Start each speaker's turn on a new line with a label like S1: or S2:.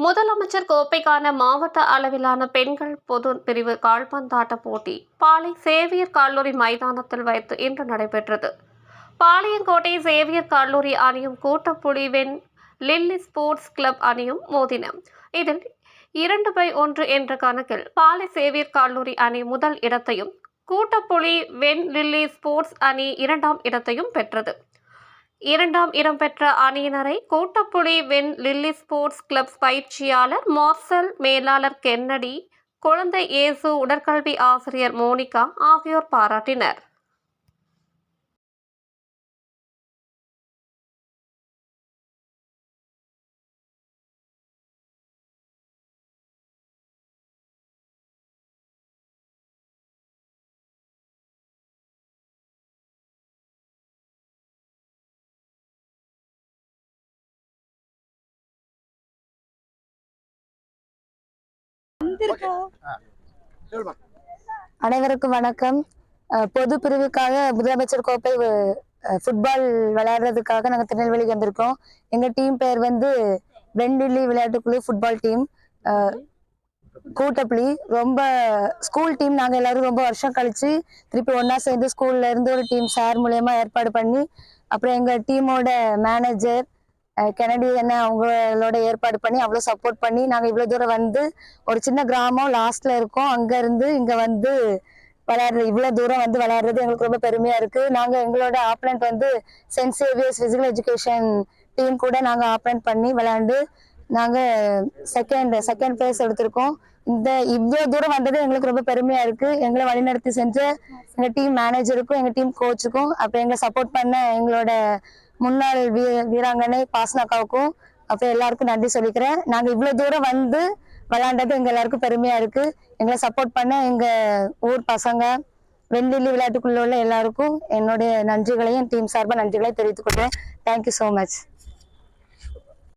S1: முதலமைச்சர் கோப்பைக்கான மாவட்ட அளவிலான பெண்கள் பொது பிரிவு கால்பந்தாட்ட போட்டி பாளை சேவியர் கல்லூரி மைதானத்தில் வைத்து இன்று நடைபெற்றது. பாளையங்கோட்டை சேவியர் கல்லூரி அணியும் கூட்டப்புலிவெண் லில்லி ஸ்போர்ட்ஸ் கிளப் அணியும் மோதின. இதில் 2-1 என்ற கணக்கில் பாளை சேவியர் கல்லூரி அணி முதல் இடத்தையும், கூட்டப்புலி வெண் லில்லி ஸ்போர்ட்ஸ் அணி 2ஆம் இடத்தையும் பெற்றது. 2ஆம் இடம் பெற்ற அணியினரை கூட்டப்புலி வெண் லில்லி ஸ்போர்ட்ஸ் கிளப் பயிற்சியாளர் மார்சல், மேலாளர் கென்னடி, குழந்தை இயேசு, உடற்கல்வி ஆசிரியர் மோனிகா ஆகியோர் பாராட்டினர்.
S2: அனைவருக்கும் வணக்கம். பொது பிரிவுக்காக முதலமைச்சர் கோப்பை ஃபுட்பால் விளையாடுறதுக்காக நாங்கள் திருநெல்வேலிக்கு வந்திருக்கோம். எங்கள் டீம் பேர் வந்து வெண்லில்லி விளையாட்டுக்குழு ஃபுட்பால் டீம். கூட்டப்புலி ரொம்ப ஸ்கூல் டீம். நாங்கள் எல்லாரும் ரொம்ப வருஷம் கழிச்சு திருப்பி ஒன்றா சேர்ந்து ஸ்கூல்ல இருந்து ஒரு டீம் சார் மூலயமா ஏற்பாடு பண்ணி, அப்புறம் எங்கள் டீமோட மேனேஜர் கெனடி என்ன அவங்களோட ஏற்பாடு பண்ணி அவ்வளோ சப்போர்ட் பண்ணி நாங்கள் இவ்வளோ தூரம் வந்து, ஒரு சின்ன கிராமம் லாஸ்ட்ல இருக்கோம், அங்கேருந்து இங்கே வந்து விளையாடுறது, இவ்வளோ தூரம் வந்து விளையாடுறது எங்களுக்கு ரொம்ப பெருமையாக இருக்குது. நாங்கள் எங்களோட ஆப்பனண்ட் வந்து Saint Xavier's physical education team கூட நாங்கள் ஆப்பனண்ட் பண்ணி விளையாண்டு நாங்கள் செகண்ட் பிளேஸ் எடுத்திருக்கோம். இவ்வளோ தூரம் வந்தது எங்களுக்கு ரொம்ப பெருமையாக இருக்குது. எங்களை வழிநடத்தி செஞ்ச எங்கள் டீம் மேனேஜருக்கும் எங்கள் டீம் கோச்சுக்கும், அப்புறம் எங்களை சப்போர்ட் பண்ண எங்களோட முன்னாள் வீராங்கனை பாஸ்னாக்காவுக்கும் அப்புறம் எல்லாருக்கும் நன்றி சொல்லிக்கிறேன். நாங்கள் இவ்வளோ தூரம் வந்து விளையாண்டது எங்கள் எல்லாருக்கும் பெருமையாக இருக்குது. எங்களை சப்போர்ட் பண்ண எங்கள் ஊர் பசங்க, வெண்லில்லி விளையாட்டுக்குள்ள உள்ள எல்லாருக்கும் என்னுடைய நன்றிகளையும் டீம் சார்பாக நன்றிகளையும் தெரிவித்துக் கொள்கிறேன். Thank you so much.